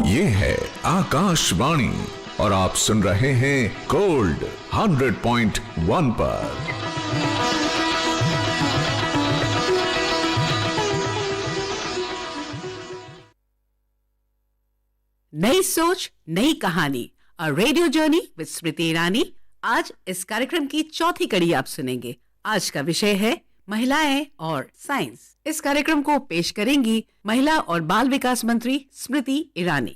ये है आकाशवाणी और आप सुन रहे हैं गोल्ड 100.1 पर। नई सोच नई कहानी, a radio journey with Smriti Irani. आज इस कार्यक्रम की चौथी कड़ी आप सुनेंगे। आज का विषय है महिलाएं और साइंस। इस कार्यक्रम को पेश करेंगी महिला और बाल विकास मंत्री स्मृति ईरानी।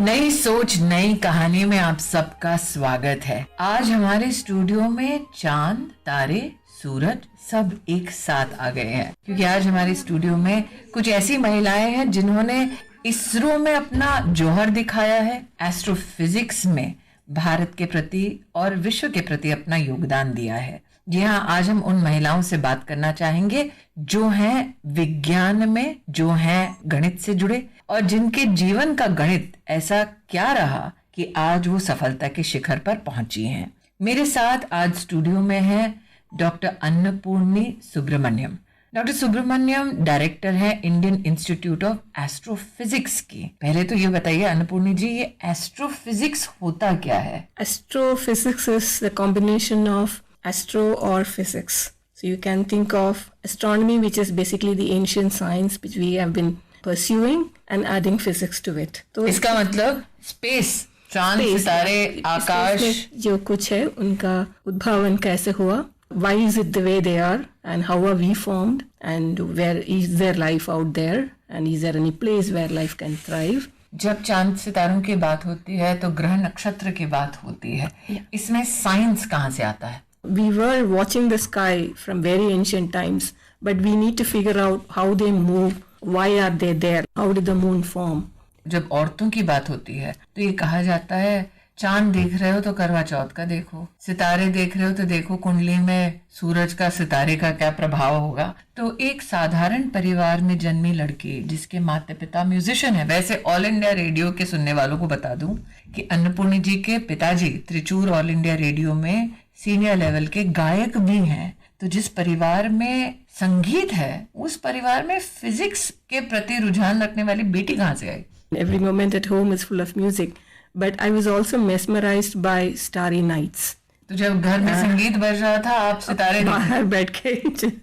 नई सोच नई कहानी में आप सबका स्वागत है। आज हमारे स्टूडियो में चांद, तारे, सूरज सब एक साथ आ गए हैं, क्योंकि आज हमारे स्टूडियो में कुछ ऐसी महिलाएं हैं जिन्होंने इसरो में अपना जौहर दिखाया है, एस्ट्रोफिजिक्स में भारत के प्रति और विश्व के प्रति अपना योगदान दिया है। जी हाँ, आज हम उन महिलाओं से बात करना चाहेंगे जो हैं विज्ञान में, जो हैं गणित से जुड़े और जिनके जीवन का गणित ऐसा क्या रहा कि आज वो सफलता के शिखर पर पहुंची हैं। मेरे साथ आज स्टूडियो में है doctor Annapurni Subramaniam. Doctor Subramaniam director है इंडियन इंस्टीट्यूट ऑफ एस्ट्रोफिजिक्स की। पहले तो ये बताइए अन्नपूर्णी जी, ये एस्ट्रोफिजिक्स होता क्या है? Astrophysics is the combination of astro or physics. So you can think of astronomy, which is basically the ancient science which we have been pursuing, and adding physics to it. तो इसका मतलब space, चांद, सितारे, आकाश, जो कुछ है उनका उद्भावन कैसे हुआ, why is it the way they are, and how are we formed, and where is there life out there, and is there any place where life can thrive. जब चांद सितारों की बात होती है तो ग्रह नक्षत्र की बात होती है। इसमें साइंस कहाँ से आता है? We were watching the sky from very ancient times, but we need to figure out how they move, why are they there, how did the moon form. जब औरतों की बात होती है तो ये कहा जाता है चांद देख रहे हो तो करवा चौथ का देखो, सितारे देख रहे हो तो देखो कुंडली में सूरज का, सितारे का क्या प्रभाव होगा। तो एक साधारण परिवार में जन्मी लड़की जिसके माता पिता म्यूजिशियन है, वैसे ऑल इंडिया रेडियो के सुनने वालों को बता दूं कि अन्नपूर्णी जी के पिताजी त्रिचूर ऑल इंडिया रेडियो में सीनियर लेवल के गायक भी हैं। तो जिस परिवार में संगीत है उस परिवार में फिजिक्स के प्रति रुझान रखने वाली बेटी कहाँ से आई? Every moment at home is full of music, but I was also mesmerized by starry nights. तो जब घर में संगीत बज रहा था आप सितारे बाहर बैठ के।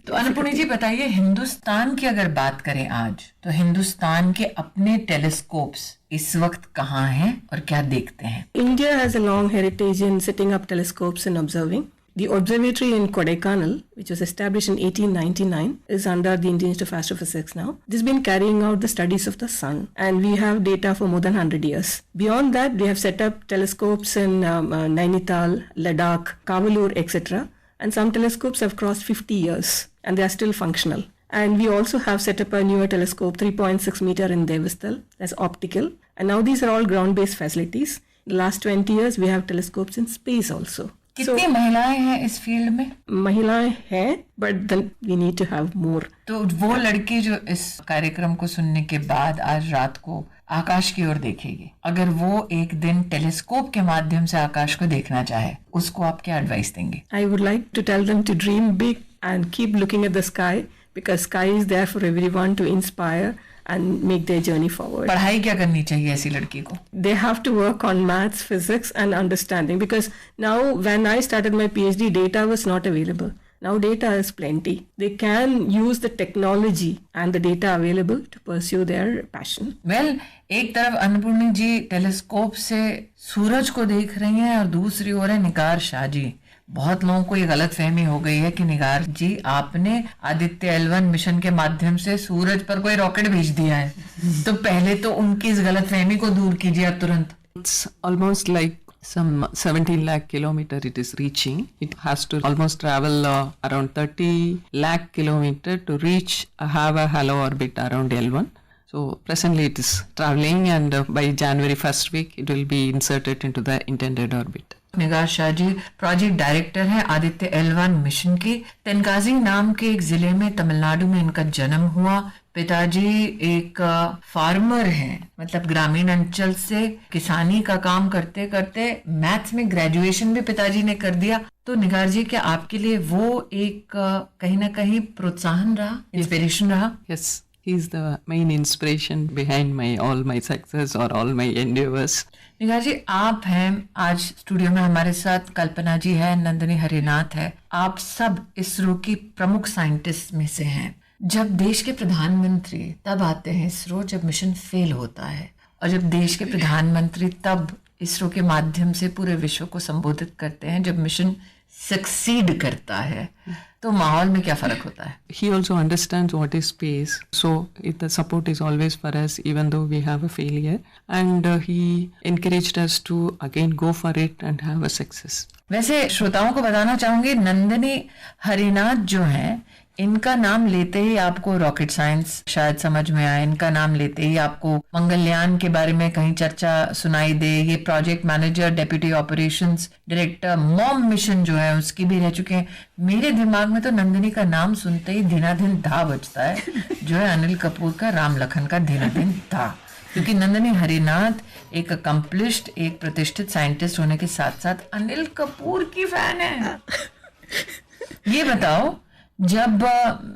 तो अन्नपूर्णी जी बताइए, हिंदुस्तान की अगर बात करें आज, तो हिंदुस्तान के अपने टेलीस्कोप्स इस वक्त कहाँ हैं और क्या देखते हैं? India has a long heritage in setting up telescopes and observing. The observatory in Kodaikanal, which was established in 1899, is under the Indian Institute of Astrophysics now. This has been carrying out the studies of the sun, and we have data for more than 100 years. Beyond that, we have set up telescopes in Nainital, Ladakh, Kavalur, etc. And some telescopes have crossed 50 years, and they are still functional. And we also have set up a newer telescope, 3.6 meter in Devastal, that's optical. And now these are all ground-based facilities. The last 20 years, we have telescopes in space also. कितनी महिलाएं हैं इस field में? महिलाएं हैं, but then we need to have more. तो वो लड़की जो इस कार्यक्रम को सुनने के बाद आज रात को आकाश की ओर देखेगी, अगर वो एक दिन टेलीस्कोप के माध्यम से आकाश को देखना चाहे, उसको आप क्या एडवाइस देंगे? I would like to tell them to dream big and keep looking at the sky, because sky is there for everyone to inspire and make their journey forward. पढ़ाई क्या करनी चाहिए ऐसी लड़की को? They have to work on maths, physics and understanding, because now when I started my PhD, data was not available. Now data is plenty. They can use the technology and the data available to pursue their passion. Well, एक तरफ अन्नपूर्णी जी telescope से सूरज को देख रही हैं और दूसरी ओर है निगार शाह जी। बहुत लोगों को ये गलत फहमी हो गई है कि निगार जी आपने आदित्य L1 मिशन के माध्यम से सूरज पर कोई रॉकेट भेज दिया है। तो पहले तो उनकी इस गलत फहमी को दूर कीजिए आप तुरंत। It's almost like some 17 lakh kilometer it is reaching. It has to almost travel around 30 lakh kilometer to reach have a halo orbit around L1. So presently it is traveling, and by January 1st week it will be inserted into the intended orbit. Nigar Shah ji project director हैं Aditya L1 mission के। तेनकाजी नाम के एक जिले में तमिलनाडु में इनका जन्म हुआ। पिताजी एक फार्मर हैं, मतलब ग्रामीण अंचल से किसानी का काम करते करते मैथ्स में ग्रेजुएशन भी पिताजी ने कर दिया। तो निगार जी, क्या आपके लिए वो एक कहीं ना कहीं प्रोत्साहन रहा, इंस्पिरेशन रहा? Yes, he is the main inspiration behind all my success or all my endeavors. निगार जी, आप हैं आज स्टूडियो में हमारे साथ, कल्पना जी है, नंदिनी हरिनाथ है, आप सब इसरो की प्रमुख साइंटिस्ट में से हैं। जब देश के प्रधानमंत्री तब आते हैं इसरो जब मिशन फेल होता है, और जब देश के प्रधानमंत्री तब इसरो के माध्यम से पूरे विश्व को संबोधित करते हैं जब मिशन सक्सीड करता है, तो माहौल में क्या फर्क होता है? He also understands what is space, so the support is always for us even though we have a failure, and he encouraged us to again go for it and have a success. वैसे श्रोताओं को बताना चाहूंगी, नंदिनी हरिनाथ जो हैं, इनका नाम लेते ही आपको रॉकेट साइंस शायद समझ में आए, इनका नाम लेते ही आपको मंगलयान के बारे में कहीं चर्चा सुनाई दे। ये project manager, deputy operations director, mom mission जो है उसकी भी रह चुके हैं। मेरे दिमाग में तो नंदिनी का नाम सुनते ही धीनाधिन धा बजता है, जो है अनिल कपूर का राम लखन का धीनाधिन धा, क्योंकि नंदिनी हरिनाथ एक अकम्पलिश्ड, एक प्रतिष्ठित साइंटिस्ट होने के साथ साथ अनिल कपूर की फैन है। ये बताओ, जब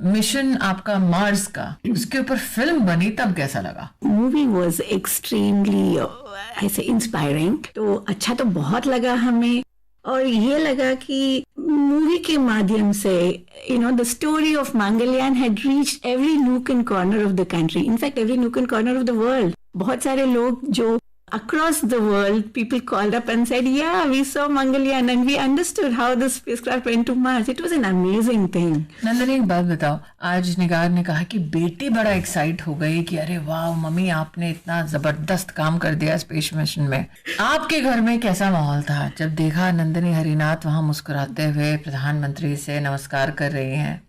मिशन आपका मार्स का, उसके ऊपर फिल्म बनी तब कैसा लगा? मूवी वॉज एक्सट्रीमली ऐसे इंस्पायरिंग, तो अच्छा तो बहुत लगा हमें, और ये लगा कि मूवी के माध्यम से the story of Mangalyaan had reached every nook and corner of the country, in fact every nook and corner of the world. बहुत सारे लोग जो across the world, people called up and said, yeah, we saw Mangalyaan and we understood how the spacecraft went to Mars. It was an amazing thing. Nandini, एक बात बताओ, आज निगार ने कहा कि बेटी बड़ा एक्साइट हो गई कि अरे वाह मम्मी, आपने इतना जबरदस्त काम कर दिया स्पेस मिशन में। आपके घर में कैसा माहौल था जब देखा नंदिनी हरिनाथ वहां मुस्कुराते हुए प्रधानमंत्री से नमस्कार कर रही हैं?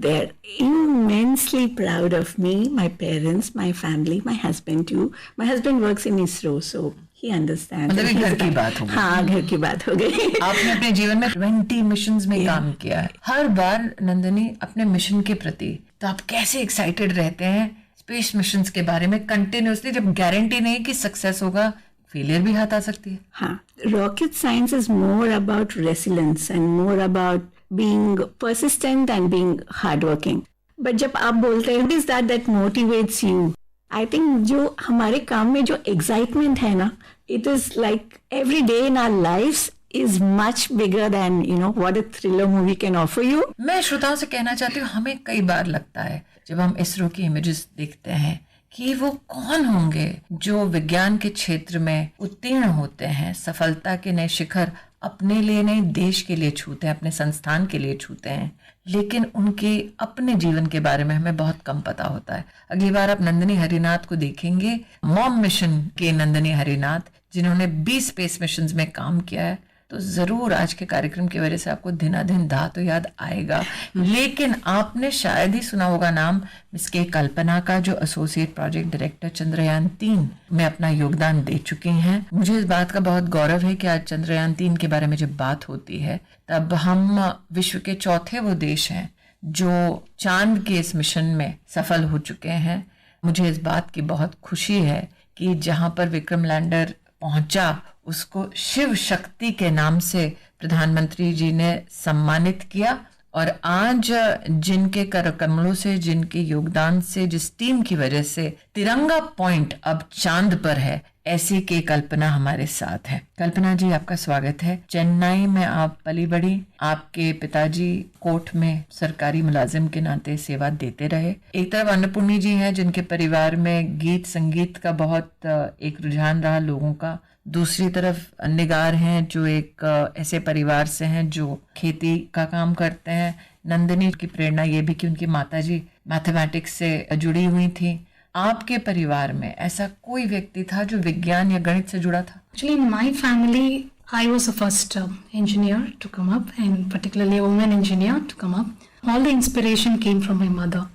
They're immensely proud of me, my parents, my family, my husband too. My husband works in ISRO, so he understands. मतलब घर की बात हो गई। हाँ, घर की बात हो गई। आपने अपने जीवन में 20 मिशंस में काम किया है। हर बार नंदिनी अपने मिशन के प्रति तो आप कैसे एक्साइटेड रहते हैं स्पेस मिशंस के बारे में कंटिन्यूसली, जब गारंटी नहीं कि सक्सेस होगा, फेलियर भी हाथ आ सकती है? हाँ, rocket science is more about resilience and more about being persistent and being hardworking. But जब आप बोलते हैं, what is that motivates you? I think जो हमारे काम में जो excitement है ना, it is like every day in our lives is much bigger than what a thriller movie can offer you. मैं श्रोताओं से कहना चाहती हूँ, हमें कई बार लगता है जब हम इसरो की इमेजेस देखते हैं कि वो कौन होंगे जो विज्ञान के क्षेत्र में उत्तीर्ण होते हैं, सफलता के नए शिखर अपने लिए नहीं देश के लिए छूते हैं, अपने संस्थान के लिए छूते हैं, लेकिन उनके अपने जीवन के बारे में हमें बहुत कम पता होता है। अगली बार आप नंदिनी हरिनाथ को देखेंगे, मॉम मिशन के नंदिनी हरिनाथ, जिन्होंने 20 स्पेस मिशंस में काम किया है, तो जरूर आज के कार्यक्रम की वजह से आपको दिनादिन धा तो याद आएगा। लेकिन आपने शायद ही सुना होगा नाम मिस के कल्पना का, जो एसोसिएट प्रोजेक्ट डायरेक्टर चंद्रयान 3 में अपना योगदान दे चुकी हैं। मुझे इस बात का बहुत गौरव है कि आज चंद्रयान 3 के बारे में जब बात होती है, तब हम विश्व के चौथे वो देश हैं जो चांद के इस मिशन में सफल हो चुके हैं। मुझे इस बात की बहुत खुशी है कि जहां पर विक्रम लैंडर पहुंचा, उसको शिव शक्ति के नाम से प्रधानमंत्री जी ने सम्मानित किया, और आज जिनके कर कमलों से, जिनके योगदान से, जिस टीम की वजह से तिरंगा पॉइंट अब चांद पर है, ऐसी की कल्पना हमारे साथ है। कल्पना जी, आपका स्वागत है। चेन्नई में आप पली बड़ी, आपके पिताजी कोर्ट में सरकारी मुलाजिम के नाते सेवा देते रहे। एक तरफ अन्नपूर्णी जी हैं जिनके परिवार में गीत संगीत का बहुत एक रुझान रहा लोगों का, दूसरी तरफ निगार हैं जो एक ऐसे परिवार से हैं जो खेती का काम करते हैं। नंदिनी की प्रेरणा ये भी कि उनकी माताजी मैथमेटिक्स से जुड़ी हुई थी। आपके परिवार में ऐसा कोई व्यक्ति था जो विज्ञान या गणित से जुड़ा था? Actually, in my family, I was the first engineer to come up, and particularly a woman engineer to come up. All the inspiration came from my mother.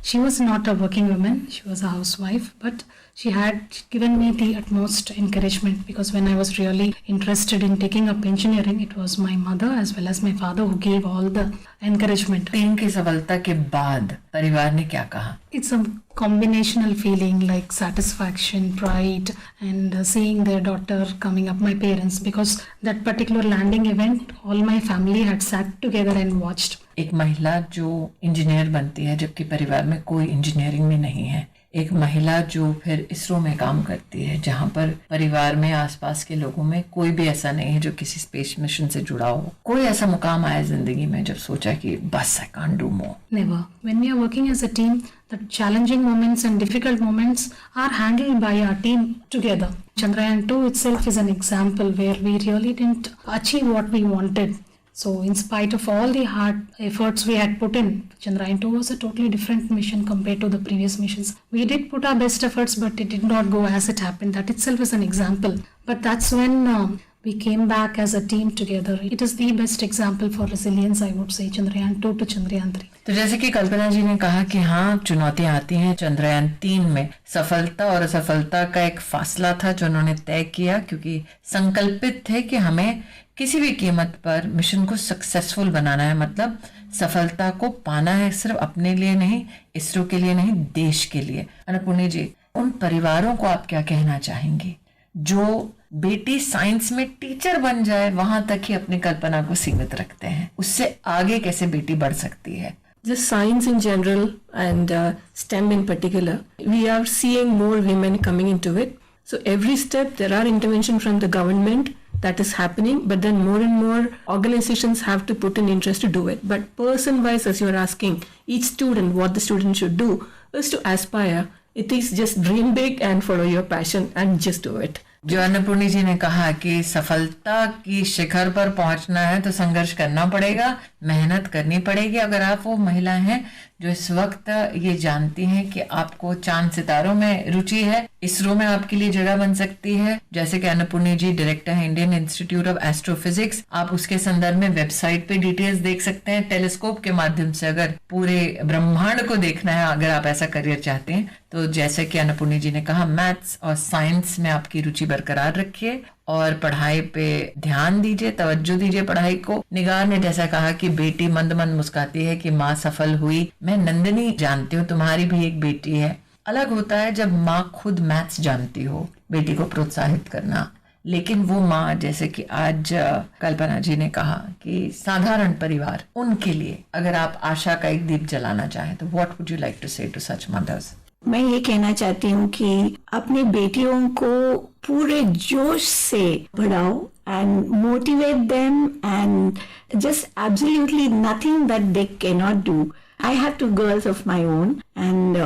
She was not a working woman, she was a housewife, but she had given me the utmost encouragement, because when I was really interested in taking up engineering, it was my mother as well as my father who gave all the encouragement. Team की सफलता के बाद परिवार ने क्या कहा? It's a combinational feeling like satisfaction, pride, and seeing their daughter coming up, my parents, because that particular landing event, all my family had sat together and watched. एक महिला जो इंजीनियर बनती है जबकि परिवार में कोई इंजीनियरिंग में नहीं है, एक महिला जो फिर इसरो में काम करती है जहाँ पर परिवार में आसपास के लोगों में कोई भी ऐसा नहीं है जो किसी स्पेस मिशन से जुड़ा हो, कोई ऐसा मुकाम आया जिंदगी में जब सोचा कि बस I can't do more? Never. When we are working as a team, the challenging moments and difficult moments are handled by our team together. Chandrayaan 2 itself is an example where we really didn't achieve what we wanted. So in spite of all the hard efforts we had put in, Chandrayaan 2 was a totally different mission compared to the previous missions. We did put our best efforts, but it did not go as it happened. That itself is an example. But that's when we came back as a team together. It is the best example for resilience, I would say, Chandrayaan 2 to Chandrayaan 3. तो जैसे कि कल्पना जी ने कहा कि हाँ, चुनौतियां आती हैं। चंद्रयान 3 में सफलता और असफलता का एक फासला था जो उन्होंने तय किया, क्योंकि संकल्पित थे कि हमें किसी भी कीमत पर मिशन को सक्सेसफुल बनाना है, मतलब सफलता को पाना है, सिर्फ अपने लिए नहीं, इसरो के लिए नहीं, देश के लिए। अन्नपूर्णी जी, उन परिवारों को आप क्या कहना चाहेंगी जो बेटी साइंस में टीचर बन जाए वहां तक ही अपनी कल्पना को सीमित रखते हैं? उससे आगे कैसे बेटी बढ़ सकती है? Just science in general and STEM in particular, we are seeing more women coming into it. So every step there are intervention from the government that is happening, but then more and more organizations have to put in interest to do it. But person wise, as you are asking each student what the student should do, is to aspire. It is just dream big and follow your passion and just do it. जो अन्नपूर्णी जी ने कहा कि सफलता की शिखर पर पहुंचना है तो संघर्ष करना पड़ेगा, मेहनत करनी पड़ेगी। अगर आप वो महिला हैं जो इस वक्त ये जानती हैं कि आपको चांद सितारों में रुचि है, इसरो में आपके लिए जगह बन सकती है, जैसे कि अन्नपूर्णी जी डायरेक्टर है इंडियन इंस्टीट्यूट ऑफ एस्ट्रोफिजिक्स, आप उसके संदर्भ में वेबसाइट पे डिटेल्स देख सकते हैं। टेलीस्कोप के माध्यम से अगर पूरे ब्रह्मांड को देखना है, अगर आप ऐसा करियर चाहते हैं, तो जैसे कि अन्नपूर्णी जी ने कहा, मैथ्स और साइंस में आपकी रुचि बरकरार रखिए और पढ़ाई पे ध्यान दीजिए, तवज्जो दीजिए पढ़ाई को। निगार ने जैसा कहा कि बेटी मंद मंद मुस्काती है कि माँ सफल हुई। मैं नंदिनी जानती हूँ तुम्हारी भी एक बेटी है। अलग होता है जब माँ खुद मैथ्स जानती हो, बेटी को प्रोत्साहित करना, लेकिन वो माँ जैसे कि आज कल्पना जी ने कहा कि साधारण परिवार, उनके लिए अगर आप आशा का एक दीप जलाना चाहें तो what would you like to say to such mothers? मैं ये कहना चाहती हूँ कि अपनी बेटियों को पूरे जोश से पढ़ाओ and motivate them and just absolutely nothing that they cannot do. I have 2 girls of my own and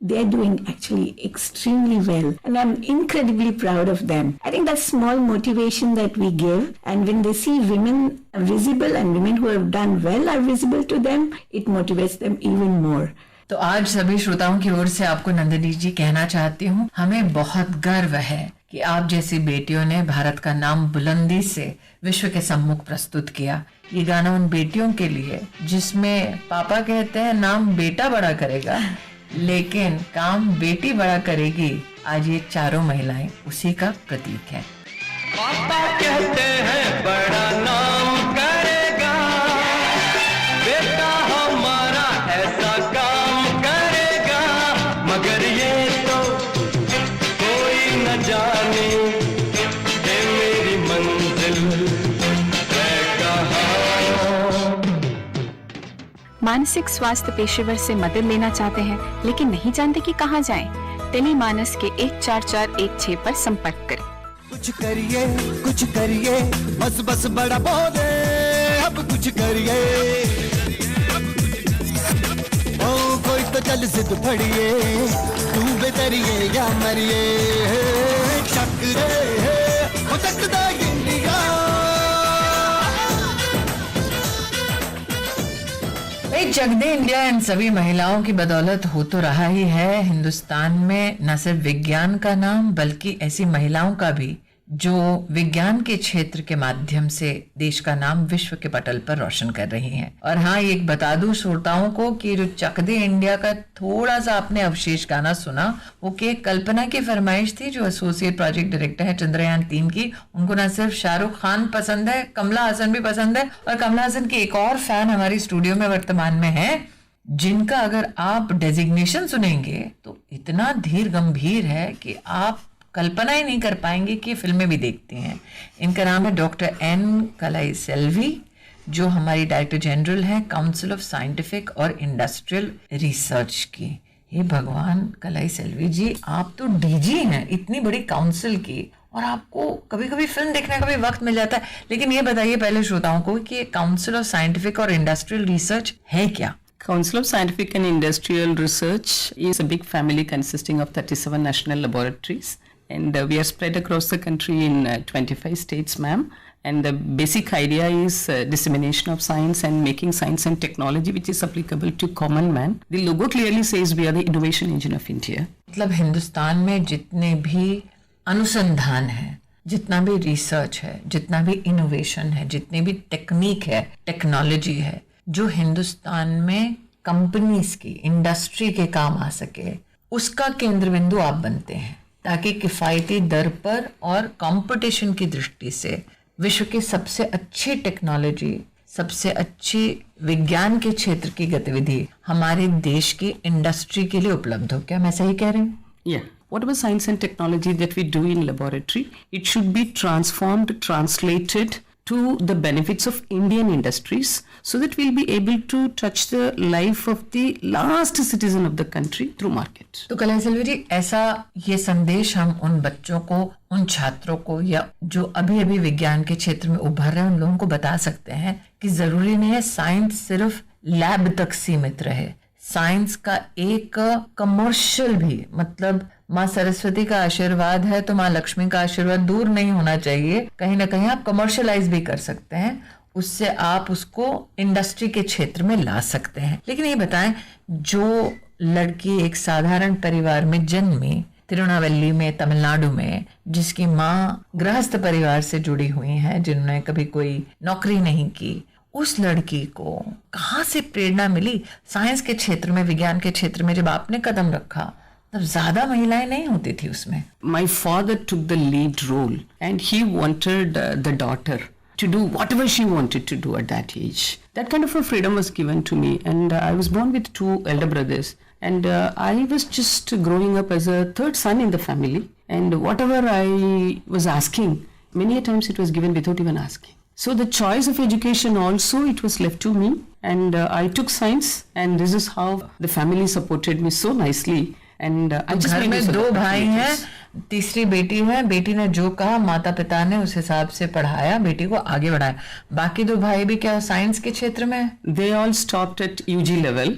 they're doing actually extremely well and I'm incredibly proud of them. I think that small motivation that we give, and when they see women visible and women who have done well are visible to them, it motivates them even more. तो आज सभी श्रोताओं की ओर से आपको नंदिनी जी कहना चाहती हूँ, हमें बहुत गर्व है कि आप जैसी बेटियों ने भारत का नाम बुलंदी से विश्व के सम्मुख प्रस्तुत किया। ये गाना उन बेटियों के लिए जिसमें पापा कहते हैं नाम बेटा बड़ा करेगा लेकिन काम बेटी बड़ा करेगी। आज ये चारों महिलाएं उसी का प्रतीक है। पापा कहते हैं बड़ा नाम करेगा, बेटा हमारा ऐसा काम करेगा, मगर ये तो कोई न जाने है मेरी मंजिल है कहाँ। मानसिक स्वास्थ्य पेशेवर से मदद लेना चाहते हैं लेकिन नहीं जानते कि कहां जाएं? टेलीमानस के 14416 पर संपर्क करें। कुछ करिए बस बस बड़ा बोले, अब कुछ करिए, ओ कोई तो चल जिद फड़िए, तू बेतरिए या मरिए, शक रे हो सकता India. Jug they India in सभी महिलाओं की बदौलत हो तो रहा ही है हिंदुस्तान में न सिर्फ विज्ञान का नाम बल्कि ऐसी महिलाओं का भी जो विज्ञान के क्षेत्र के माध्यम से देश का नाम विश्व के पटल पर रोशन कर रही हैं। और हाँ, ये बता दूं श्रोताओं को कि जो चक दे इंडिया का थोड़ा सा आपने अवशेष गाना सुना, वो कि कल्पना की फरमाइश थी, जो एसोसिएट प्रोजेक्ट डायरेक्टर है चंद्रयान 3 की। उनको न सिर्फ शाहरुख खान पसंद है, कमला हसन भी पसंद है, और कमला हसन की एक और फैन हमारी स्टूडियो में वर्तमान में है जिनका अगर आप डेजिग्नेशन सुनेंगे तो इतना धीर गंभीर है कि आप कल्पना ही नहीं कर पाएंगे कि फिल्में भी देखती हैं। इनका नाम है डॉक्टर एन कलाईसेल्वी, जो हमारी डायरेक्टर जनरल हैं काउंसिल ऑफ साइंटिफिक और इंडस्ट्रियल रिसर्च की। हे भगवान, कलाईसेल्वी जी, आप तो डीजी हैं इतनी बड़ी काउंसिल की, और आपको कभी कभी फिल्म देखने का भी वक्त मिल जाता है। लेकिन ये बताइए पहले श्रोताओं को कि काउंसिल ऑफ साइंटिफिक और इंडस्ट्रियल रिसर्च है क्या? Council of Scientific and Industrial Research is a big family consisting of 37 national laboratories, and we are spread across the country in 25 states, ma'am. And the basic idea is dissemination of science and making science and technology which is applicable to common man. The logo clearly says we are the innovation engine of India. मतलब हिंदुस्तान में जितने भी अनुसंधान है, जितना भी research है, जितना भी इनोवेशन है, जितनी भी टेक्निक है, टेक्नोलॉजी है, जो हिंदुस्तान में कंपनीज की, इंडस्ट्री के काम आ सके, उसका केंद्र बिंदु आप बनते हैं, ताकि किफ़ायती दर पर और कंपटीशन की दृष्टि से विश्व की सबसे अच्छी टेक्नोलॉजी, सबसे अच्छी विज्ञान के क्षेत्र की गतिविधि हमारे देश की इंडस्ट्री के लिए उपलब्ध हो। क्या मैं सही कह रही हूँ? Yeah. Whatever science and technology that we do in laboratory, it should be transformed, translated to the benefits of Indian industries, so that we'll be able to touch the life of the last citizen of the country through market. तो कलाईसेल्वी जी, ऐसा ये संदेश हम उन बच्चों को, उन छात्रों को, या जो अभी अभी विज्ञान के क्षेत्र में उभर रहे हैं, उन लोगों को बता सकते हैं कि जरूरी नहीं है साइंस सिर्फ लैब तक सीमित रहे। साइंस का एक कमर्शियल भी, मतलब माँ सरस्वती का आशीर्वाद है तो माँ लक्ष्मी का आशीर्वाद दूर नहीं होना चाहिए। कहीं ना कहीं आप कमर्शियलाइज भी कर सकते हैं, उससे आप उसको इंडस्ट्री के क्षेत्र में ला सकते हैं। लेकिन ये बताएं, जो लड़की एक साधारण परिवार में जन्मी, तिरुनावल्ली में, तमिलनाडु में, जिसकी माँ गृहस्थ परिवार से जुड़ी हुई है, जिन्होंने कभी कोई नौकरी नहीं की, उस लड़की को कहाँ से प्रेरणा मिली? साइंस के क्षेत्र में, विज्ञान के क्षेत्र में जब आपने कदम रखा, तब ज्यादा महिलाएं नहीं होती थी उसमें। My father took the lead role and he wanted the daughter to do whatever she wanted to do at that age. That kind of a freedom was given to me, and I was born with 2 elder brothers, and I was just growing up as a third son in the family, and whatever I was asking, many a times it was given without even asking. So the choice of education also, it was left to me, and I took science, and this is how the family supported me so nicely. And I just घर made में use of 2 भाई हैं, opportunities. तीसरी बेटी है। बेटी ने जो कहा माता पिता ने उस हिसाब से पढ़ाया, बेटी को आगे बढ़ाया। बाकी 2 भाई भी क्या साइंस के क्षेत्र में? They all stopped at UG level.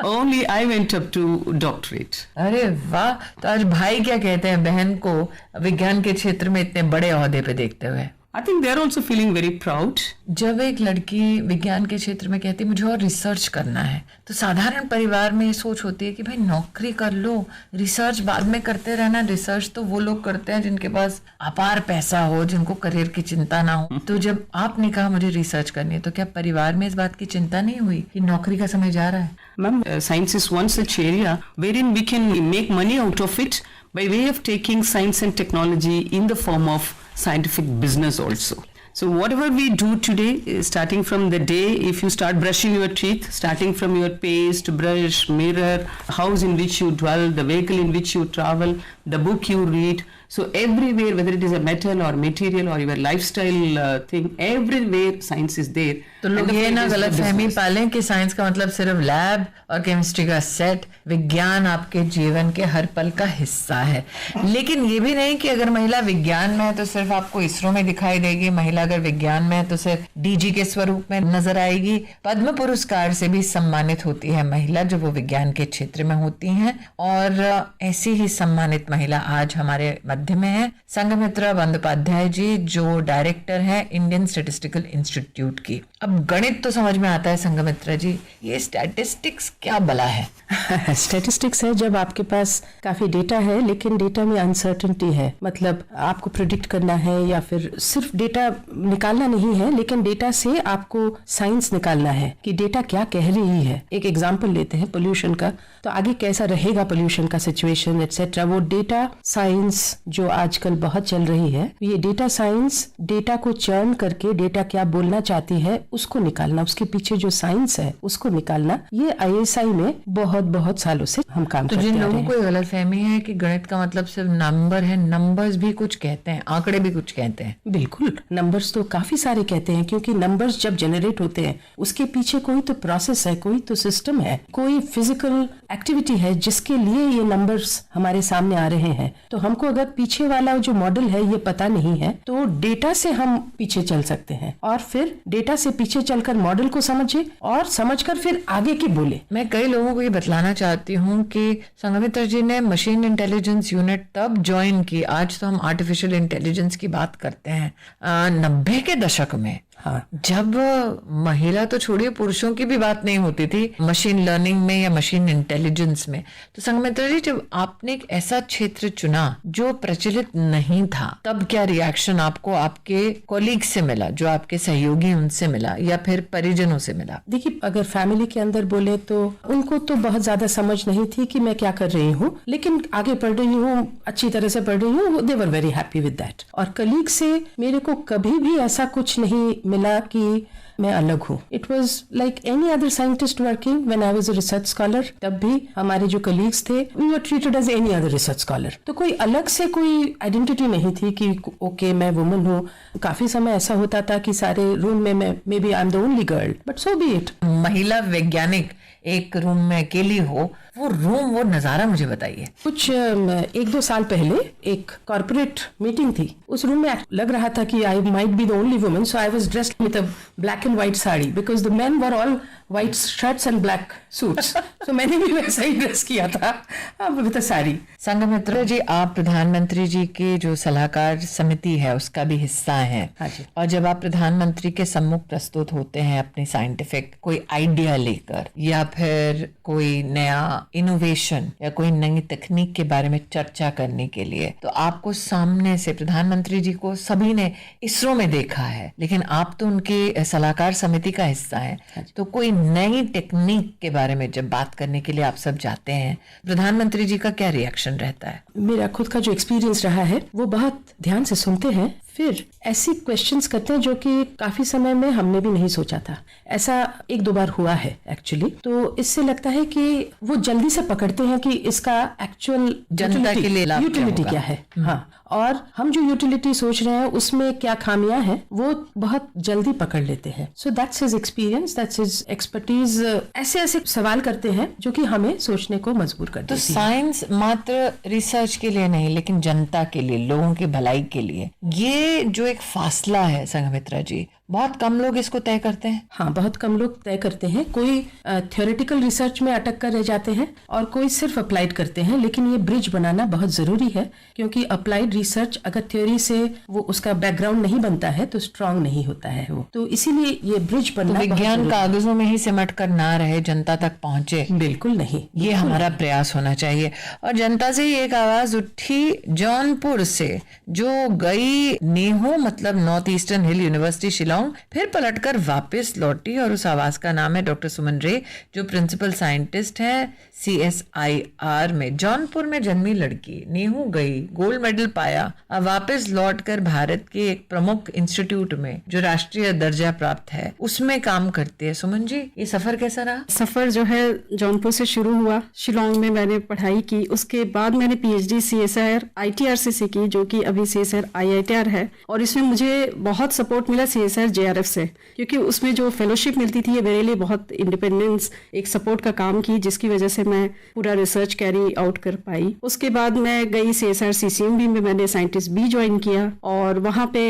Only I went up to doctorate. अरे वाह! तो आज भाई क्या कहते हैं बहन को विज्ञान के क्षेत्र में इतने बड़े ओहदे पे देखते हुए? I think they are also feeling very proud. जब एक लड़की विज्ञान के क्षेत्र में कहती है मुझे और रिसर्च करना है, तो साधारण परिवार में ये सोच होती है कि भाई नौकरी कर लो, रिसर्च बाद में करते रहना। रिसर्च तो वो लोग करते हैं जिनके पास अपार पैसा हो, जिनको करियर की चिंता ना हो। तो जब आपने कहा मुझे रिसर्च करनी है, तो क्या परिवार में इस बात की चिंता नहीं हुई कि नौकरी का समय जा रहा है? Ma'am, science is one such area wherein we can make money out of it by way of taking science and technology in the form of scientific business also. So whatever we do today, starting from the day, if you start brushing your teeth, starting from your paste, brush, mirror, house in which you dwell, the vehicle in which you travel, the book you read, so everywhere, whether it is a metal or material or your lifestyle thing, everywhere science is there. तो लोग ये ना गलत फहमी पालें कि science का मतलब सिर्फ लैब और केमिस्ट्री का सेट। विज्ञान आपके जीवन के हर पल का हिस्सा है। लेकिन ये भी नहीं कि अगर महिला विज्ञान में है तो सिर्फ आपको इसरो में दिखाई देगी, महिला अगर विज्ञान में है तो सिर्फ डीजी के स्वरूप में नजर आएगी। पद्म पुरस्कार से भी सम्मानित होती है महिला जब वो विज्ञान के क्षेत्र में होती हैं, और ऐसी ही सम्मानित महिला आज हमारे मध्य में है संघमित्रा बंदोपाध्याय जी, जो डायरेक्टर हैं इंडियन स्टैटिस्टिकल इंस्टीट्यूट की। अब गणित तो समझ में आता है संघमित्रा जी, ये स्टैटिस्टिक्स क्या बला है? स्टैटिस्टिक्स है जब आपके पास काफी डेटा है लेकिन डेटा में अनसर्टेनिटी है, मतलब आपको प्रिडिक्ट करना है या फिर सिर्फ डेटा निकालना नहीं है लेकिन डेटा से आपको साइंस निकालना है कि डेटा क्या कह रही है। एक एग्जांपल लेते हैं पोल्यूशन का, तो आगे कैसा रहेगा पोल्यूशन का सिचुएशन एटसेट्रा, वो डेटा साइंस जो आजकल बहुत चल रही है, ये डेटा साइंस डेटा को चर्न करके डेटा क्या बोलना चाहती है उसको निकालना, उसके पीछे जो साइंस है उसको निकालना, ये ISI में बहुत सालों से हम काम करते हैं। जिन लोगों को गलतफहमी है कि गणित का मतलब सिर्फ नंबर है, नंबर्स भी कुछ कहते हैं, आंकड़े भी कुछ कहते हैं। बिल्कुल, नंबर्स तो काफी सारे कहते हैं क्योंकि नंबर्स जब जनरेट होते हैं उसके पीछे कोई तो प्रोसेस है, कोई तो सिस्टम है, कोई फिजिकल एक्टिविटी है जिसके लिए ये नंबर्स हमारे सामने आ रहे हैं। तो हमको अगर पीछे वाला जो मॉडल है ये पता नहीं है तो डेटा से हम पीछे चल सकते हैं और फिर डेटा से पीछे चलकर मॉडल को समझे और समझकर फिर आगे की बोले। मैं कई लोगों को ये बतलाना चाहती हूँ कि संघमित्रा जी ने मशीन इंटेलिजेंस यूनिट तब ज्वाइन की, आज तो हम आर्टिफिशियल इंटेलिजेंस की बात करते हैं, 90 के दशक में। हाँ, जब महिला तो छोड़िए पुरुषों की भी बात नहीं होती थी मशीन लर्निंग में या मशीन इंटेलिजेंस में। तो संघमित्रा जी, जब आपने एक ऐसा क्षेत्र चुना जो प्रचलित नहीं था, तब क्या रिएक्शन आपको आपके कॉलीग से मिला, जो आपके सहयोगी उनसे मिला या फिर परिजनों से मिला? देखिए, अगर फैमिली के अंदर बोले तो उनको तो बहुत ज्यादा समझ नहीं थी कि मैं क्या कर रही हूँ, लेकिन आगे पढ़ रही हूँ, अच्छी तरह से पढ़ रही हूँ, they were very happy with that. और कलीग से मेरे को कभी भी ऐसा कुछ नहीं मिला कि मैं अलग हूँ। It was like any other scientist working when I was a research scholar. तब भी हमारे जो कलीग्स थे we were treated as any other research scholar. तो कोई अलग से कोई आइडेंटिटी नहीं थी कि ओके मैं वुमन हूँ। काफी समय ऐसा होता था कि सारे रूम में मैं maybe I am the only girl, but so be it. महिला वैज्ञानिक एक रूम में अकेली हो, वो रूम, वो नजारा मुझे बताइए। कुछ 1-2 साल पहले एक कॉर्पोरेट मीटिंग थी, उस रूम में लग रहा था कि I might be the only woman, so I was dressed with a black and white sari because the main were all white shirts and black suits. तो मैंने भी वैसा ही ड्रेस किया था विद अ साड़ी। संघमित्रा जी, आप प्रधानमंत्री जी के जो सलाहकार समिति है उसका भी हिस्सा हैं। हाँ जी। और जब आप प्रधानमंत्री के सम्मुख प्रस्तुत होते हैं अपनी साइंटिफिक कोई आइडिया लेकर या फिर कोई नया इनोवेशन या कोई नई तकनीक के बारे में चर्चा करने के लिए, तो आपको सामने से प्रधानमंत्री जी को सभी ने इसरो में देखा है, लेकिन आप तो उनके सलाहकार समिति का हिस्सा हैं। तो कोई नई टेक्निक के बारे में जब बात करने के लिए आप सब जाते हैं, प्रधानमंत्री जी का क्या रिएक्शन रहता है? मेरा खुद का जो एक्सपीरियंस रहा है वो बहुत ध्यान से सुनते हैं, फिर ऐसी क्वेश्चंस करते हैं जो कि काफी समय में हमने भी नहीं सोचा था। ऐसा 1-2 बार हुआ है एक्चुअली। तो इससे लगता है कि वो जल्दी से पकड़ते हैं कि इसका एक्चुअल जनता के लिए लाभ यूटिलिटी क्या है। हाँ, और हम जो यूटिलिटी सोच रहे हैं उसमें क्या खामियां हैं वो बहुत जल्दी पकड़ लेते हैं। So that's his experience, that's his expertise. ऐसे सवाल करते हैं जो कि हमें सोचने को मजबूर कर देती है। तो साइंस मात्र रिसर्च के लिए नहीं, लेकिन जनता के लिए, लोगों की भलाई के लिए, ये जो एक फासला है संघमित्रा जी, बहुत कम लोग इसको तय करते हैं। हाँ, बहुत कम लोग तय करते हैं। कोई थ्योरेटिकल रिसर्च में अटक कर रह जाते हैं और कोई सिर्फ अप्लाइड करते हैं, लेकिन ये ब्रिज बनाना बहुत जरूरी है क्योंकि अप्लाइड रिसर्च अगर थ्योरी से वो उसका बैकग्राउंड नहीं बनता है तो स्ट्रांग नहीं होता है वो। तो इसीलिए ये ब्रिज बनना, तो विज्ञान कागजों में ही सिमट कर ना रहे, जनता तक पहुंचे। बिल्कुल नहीं, ये हमारा प्रयास होना चाहिए। और जनता से ही एक आवाज उठी जौनपुर से, जो गई नेहो मतलब नॉर्थ ईस्टर्न हिल यूनिवर्सिटी शिलांग, फिर पलटकर वापस लौटी, और उस आवाज का नाम है डॉक्टर सुमन रे, जो प्रिंसिपल साइंटिस्ट है CSIR में। जौनपुर में जन्मी लड़की, नेहू गई, गोल्ड मेडल पाया, अब वापस लौटकर भारत के एक प्रमुख इंस्टीट्यूट में जो राष्ट्रीय दर्जा प्राप्त है उसमें काम करती है। सुमन जी, ये सफर कैसा रहा? सफर जो है जौनपुर से शुरू हुआ, शिलोंग में मैंने पढ़ाई की, उसके बाद मैंने PhD CSIR ITR से की, जो कि अभी CSIR IITR है। और इसमें मुझे बहुत सपोर्ट मिला CSIR JRF से, क्योंकि उसमें जो फेलोशिप मिलती थी ये मेरे लिए बहुत इंडिपेंडेंस, एक सपोर्ट का काम की, जिसकी वजह से मैं पूरा रिसर्च कैरी आउट कर पाई। उसके बाद मैं गई CSIR CCMB में, मैंने साइंटिस्ट B ज्वाइन किया और वहाँ पे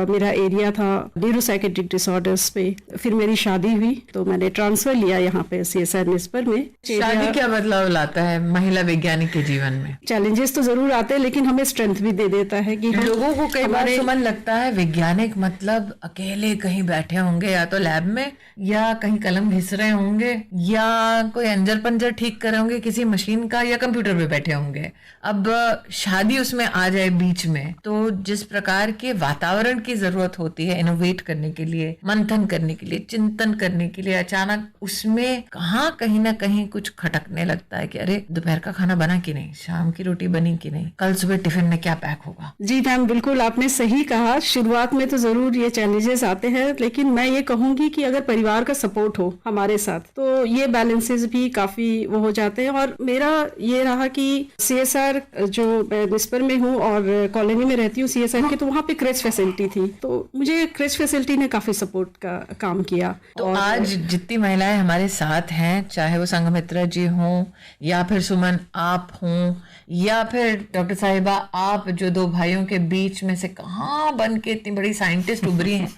मेरा एरिया था न्यूरोसाइकेट्रिक डिसऑर्डर्स पे। फिर मेरी शादी हुई तो मैंने ट्रांसफर लिया यहाँ पे CSIR निस्पर में। शादी क्या बदलाव लाता है महिला वैज्ञानिक के जीवन में? चैलेंजेस तो जरूर आते हैं, लेकिन हमें स्ट्रेंथ भी दे देता है कि लोगों को कई बार सुमन लगता है वैज्ञानिक मतलब अकेले अकेले कहीं बैठे होंगे, या तो लैब में या कहीं कलम घिस रहे होंगे या कोई अंजर पंजर ठीक कर रहे होंगे किसी मशीन का, या कंप्यूटर पे बैठे होंगे। अब शादी उसमें आ जाए बीच में, तो जिस प्रकार के वातावरण की जरूरत होती है इनोवेट करने के लिए, मंथन करने के लिए, चिंतन करने के लिए, अचानक उसमें कहाँ कहीं ना कहीं कुछ खटकने लगता है कि अरे दोपहर का खाना बना कि नहीं, शाम की रोटी बनी कि नहीं, कल सुबह टिफिन में क्या पैक होगा। जी मैम, बिल्कुल आपने सही कहा। शुरुआत में तो जरूर ये चैलेंजेस आते हैं, लेकिन मैं ये कहूंगी कि अगर परिवार का सपोर्ट हो हमारे साथ तो ये बैलेंसेस भी काफी वो हो जाते हैं। और मेरा ये रहा कि CSR जो मैं निस्पर में हूँ और कॉलोनी में रहती हूँ CSR के, तो वहाँ पे क्रेच फैसिलिटी थी, तो मुझे क्रेच फैसिलिटी ने काफी सपोर्ट का काम किया। तो आज जितनी महिलाएं हमारे साथ हैं, चाहे वो संघमित्रा जी हों या फिर सुमन आप हों या फिर डॉक्टर साहिबा आप, जो दो भाइयों के बीच में से कहाँ बन के इतनी बड़ी साइंटिस्ट उभरी हैं,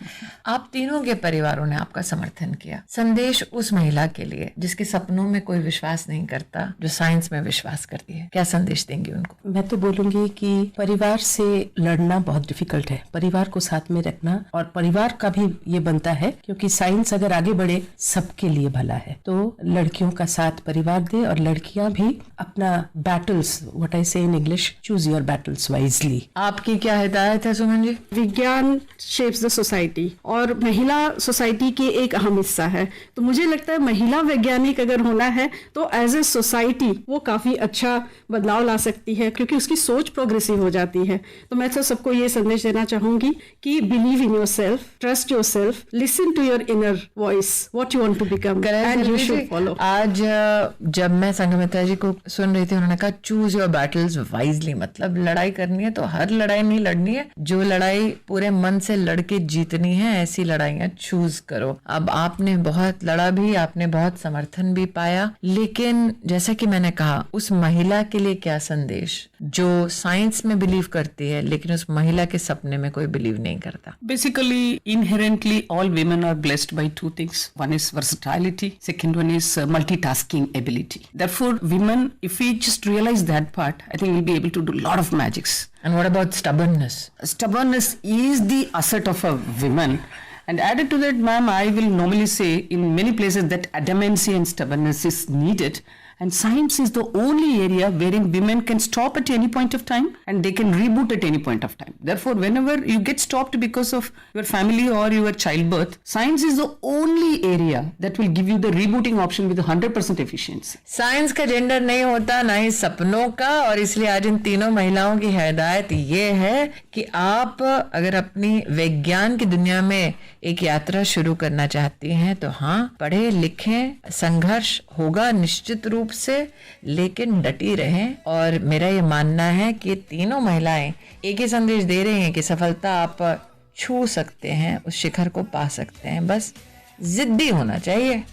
आप तीनों के परिवारों ने आपका समर्थन किया। संदेश उस महिला के लिए जिसके सपनों में कोई विश्वास नहीं करता, जो साइंस में विश्वास करती है, क्या संदेश देंगे उनको? मैं तो बोलूंगी कि परिवार से लड़ना बहुत डिफिकल्ट है, परिवार को साथ में रखना, और परिवार का भी ये बनता है क्योंकि साइंस अगर आगे बढ़े सबके लिए भला है। तो लड़कियों का साथ परिवार दे, और लड़कियां भी अपना बैटल्स, व्हाट आई से in English, choose your battles wisely. आपकी क्या हिदायत है सुमन जी? विज्ञान शेप्स द सोसाइटी, और महिला सोसाइटी के एक अहम हिस्सा है। तो मुझे लगता है महिला वैज्ञानिक अगर होना है तो एज ए सोसाइटी वो काफी अच्छा बदलाव ला सकती है, क्योंकि उसकी सोच प्रोग्रेसिव हो जाती है। तो मैं तो सबको ये संदेश देना चाहूंगी कि believe in yourself, trust yourself, listen to your inner voice, what you want to become and you should follow. आज जब मैं संघमित्रा जी को सुन रही थी, उन्होंने कहा चूज योर बैटल्स वाइजली, मतलब लड़ाई करनी है तो हर लड़ाई नहीं लड़नी है, जो लड़ाई पूरे मन से लड़के जीतनी है ऐसी लड़ाइयां चूज करो। अब आपने बहुत लड़ा भी, आपने बहुत समर्थन भी पाया, लेकिन जैसा कि मैंने कहा, उस महिला के लिए क्या संदेश जो साइंस में बिलीव करती है लेकिन उस महिला के सपने में कोई बिलीव नहीं करता? Basically, inherently, all women are blessed by two things. One is versatility. Second one is multitasking ability. Therefore, women, if we just realize that part, I think we'll be able to do a lot of magics. And what about stubbornness? Stubbornness is the asset of a woman. And added to that, ma'am, I will normally say in many places that adamancy and stubbornness is needed. And science is the only area wherein women can stop at any point of time and they can reboot at any point of time. Therefore, whenever you get stopped because of your family or your childbirth, science is the only area that will give you the rebooting option with 100% efficiency. Science का gender नहीं होता, ना ही सपनों का, और इसलिए आज इन तीनों महिलाओं की हिदायत ये है कि आप अगर अपनी विज्ञान की दुनिया में एक यात्रा शुरू करना चाहती हैं तो हाँ, पढ़े लिखें, संघर्ष होगा निश्चित रूप से, लेकिन डटी रहें। और मेरा ये मानना है कि तीनों महिलाएं एक ही संदेश दे रही हैं कि सफलता आप छू सकते हैं, उस शिखर को पा सकते हैं, बस जिद्दी होना चाहिए।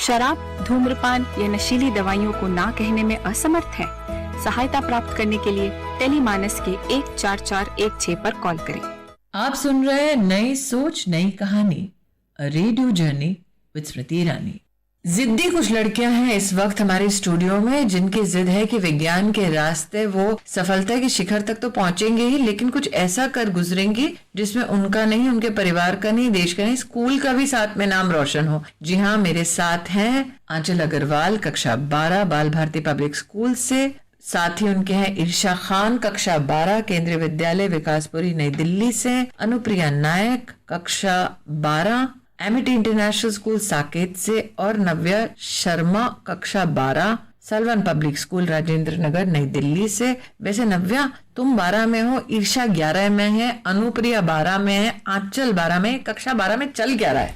शराब, धूम्रपान या नशीली दवाइयों को ना कहने में असमर्थ हैं? सहायता प्राप्त करने के लिए टेलीमानस के 14416 पर कॉल करें। आप सुन रहे हैं नई सोच नई कहानी, radio journey with Smriti Irani. जिद्दी कुछ लड़कियां हैं इस वक्त हमारे स्टूडियो में, जिनकी जिद है कि विज्ञान के रास्ते वो सफलता के शिखर तक तो पहुंचेंगे ही, लेकिन कुछ ऐसा कर गुजरेंगी जिसमें उनका नहीं, उनके परिवार का नहीं, देश का नहीं, स्कूल का भी साथ में नाम रोशन हो। जी हाँ, मेरे साथ हैं आंचल अग्रवाल, कक्षा 12 बाल भारती पब्लिक स्कूल से। साथ ही उनके हैं इर्शा खान, कक्षा 12 केंद्रीय विद्यालय विकासपुरी नई दिल्ली से। अनुप्रिया नायक, कक्षा 12 एमिटी इंटरनेशनल स्कूल साकेत से। और नव्या शर्मा, कक्षा 12 Sullivan public school Rajendra Nagar नई दिल्ली से। वैसे नव्या तुम 12 में हो, ईर्षा 11 में है, अनुप्रिया 12 में है, आंचल 12 में, कक्षा 12 में चल 11 है।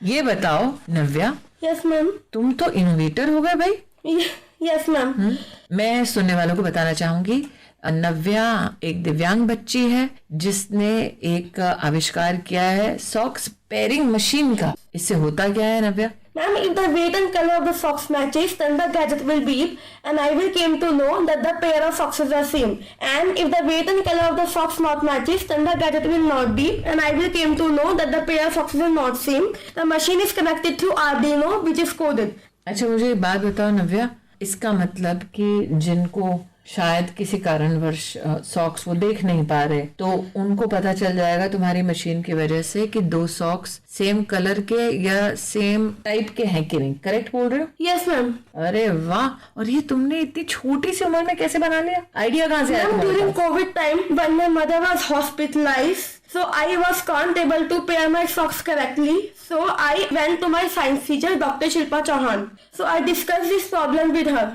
ये बताओ नव्या। Yes ma'am. तुम तो इनोवेटर हो गए भाई। Yes ma'am. मैं सुनने वालों को बताना चाहूंगी, नव्या एक दिव्यांग बच्ची है जिसने एक आविष्कार किया है सॉक्स पेयरिंग मशीन का। इससे होता क्या है नव्या? Ma'am, if the weight and color of the socks matches, then the gadget will beep, and I will came to know that the pair of socks are same. And if the weight and color of the socks not matches, then the gadget will not beep, and I will came to know that the pair of socks are not same. The machine is connected to Arduino, which is coded. अच्छा, मुझे एक बात बताओ नव्या, इसका मतलब कि जिनको शायद किसी कारणवश सॉक्स वो देख नहीं पा रहे, तो उनको पता चल जाएगा तुम्हारी मशीन की वजह से कि 2 सॉक्स सेम कलर के या सेम टाइप के हैं कि नहीं. करेक्ट बोल रहे हो? Yes ma'am. अरे वाह, और ये तुमने इतनी छोटी सी उम्र में कैसे बना लिया? आइडिया कहाँ से आया? During COVID time, when my mother was hospitalized, so I was can't able to pair my socks correctly. So I went to my science teacher, Dr. Shilpa Chauhan. So I discussed this problem with her.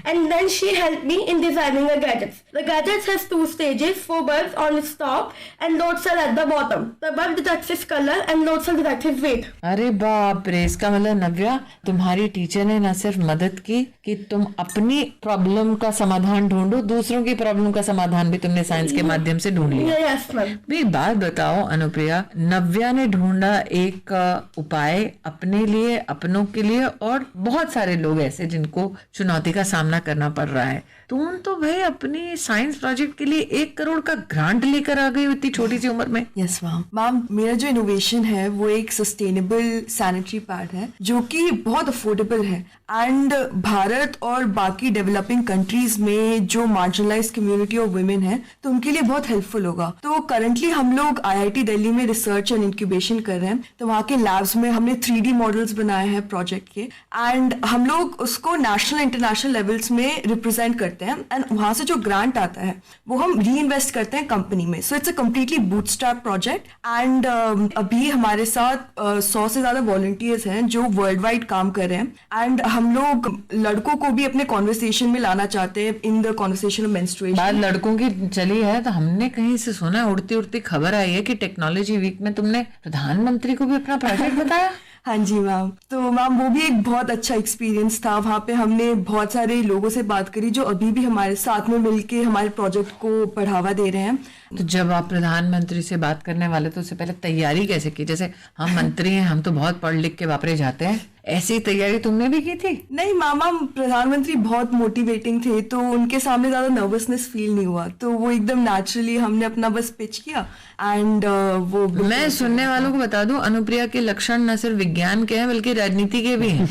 And then she helped me in designing the gadgets. The gadgets has 2 stages, 4 bulbs on its top and load cell at the bottom. The bulb detects its color and load cell detects its weight. अरे बाप रे, इसका मतलब नव्या, तुम्हारी teacher ने न सिर्फ मदद की कि तुम अपनी प्रॉब्लम का समाधान ढूंढो, दूसरों की प्रॉब्लम का समाधान भी तुमने साइंस के माध्यम से ढूंढ लिया. Yes ma'am. भी बात बताओ अनुप्रिया, नव्या ने ढूंढा एक उपाय अपने लिए, अपनों के लिए, और बहुत सारे लोग ऐसे जिनको चुनौती का सामना करना पड़ रहा है. तुम तो भाई अपनी साइंस प्रोजेक्ट के लिए 1 करोड़ का ग्रांट लेकर आ गई इतनी छोटी सी उम्र में. यस मैम, मेरा जो इनोवेशन है वो एक सस्टेनेबल सैनिटरी पैड है जो कि बहुत अफोर्डेबल है, एंड भारत और बाकी डेवलपिंग कंट्रीज में जो मार्जिनलाइज्ड कम्युनिटी ऑफ वुमेन है तो उनके लिए बहुत हेल्पफुल होगा. तो करंटली हम लोग IIT दिल्ली में रिसर्च एंड इंक्यूबेशन कर रहे हैं. तो वहाँ के लैब्स में हमने 3D मॉडल्स बनाए हैं प्रोजेक्ट के, एंड हम लोग उसको नेशनल इंटरनेशनल लेवल्स में रिप्रेजेंट करते हैं, एंड वहाँ से जो ग्रांट आता है वो हम री इन्वेस्ट करते हैं कंपनी में. So it's a completely bootstrap project, and अभी हमारे साथ 100 से ज्यादा वॉलंटियर्स हैं जो वर्ल्ड वाइड काम कर रहे हैं, एंड हम लोग लड़कों को भी अपने कॉन्वर्सेशन में लाना चाहते हैं in the conversation of menstruation. बात लड़कों की चली है तो हमने कहीं से सुना है, उड़ती उड़ती खबर आई है कि टेक्नोलॉजी वीक में तुमने प्रधानमंत्री को भी अपना प्रोजेक्ट बताया. हाँ जी मैम. तो मैम वो भी एक बहुत अच्छा एक्सपीरियंस था. वहाँ पे हमने बहुत सारे लोगों से बात करी जो अभी भी हमारे साथ में मिलके हमारे प्रोजेक्ट को बढ़ावा दे रहे हैं. तो जब आप प्रधानमंत्री से बात करने वाले तो उससे पहले तैयारी कैसे की? जैसे हम मंत्री हैं, हम तो बहुत पढ़ लिख के वापरे जाते हैं, ऐसी तैयारी तुमने भी की थी? नहीं मामा, प्रधानमंत्री बहुत मोटिवेटिंग थे तो उनके सामने ज्यादा नर्वसनेस फील नहीं हुआ. तो वो एकदम नेचुरली हमने अपना बस पिच किया, एंड वो. मैं सुनने वालों को बता दूं, अनुप्रिया के लक्षण न सिर्फ विज्ञान के हैं बल्कि राजनीति के भी हैं.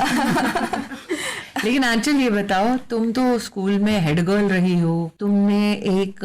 लेकिन आंचल ये बताओ, तुम तो स्कूल में हेड गर्ल रही हो, तुमने एक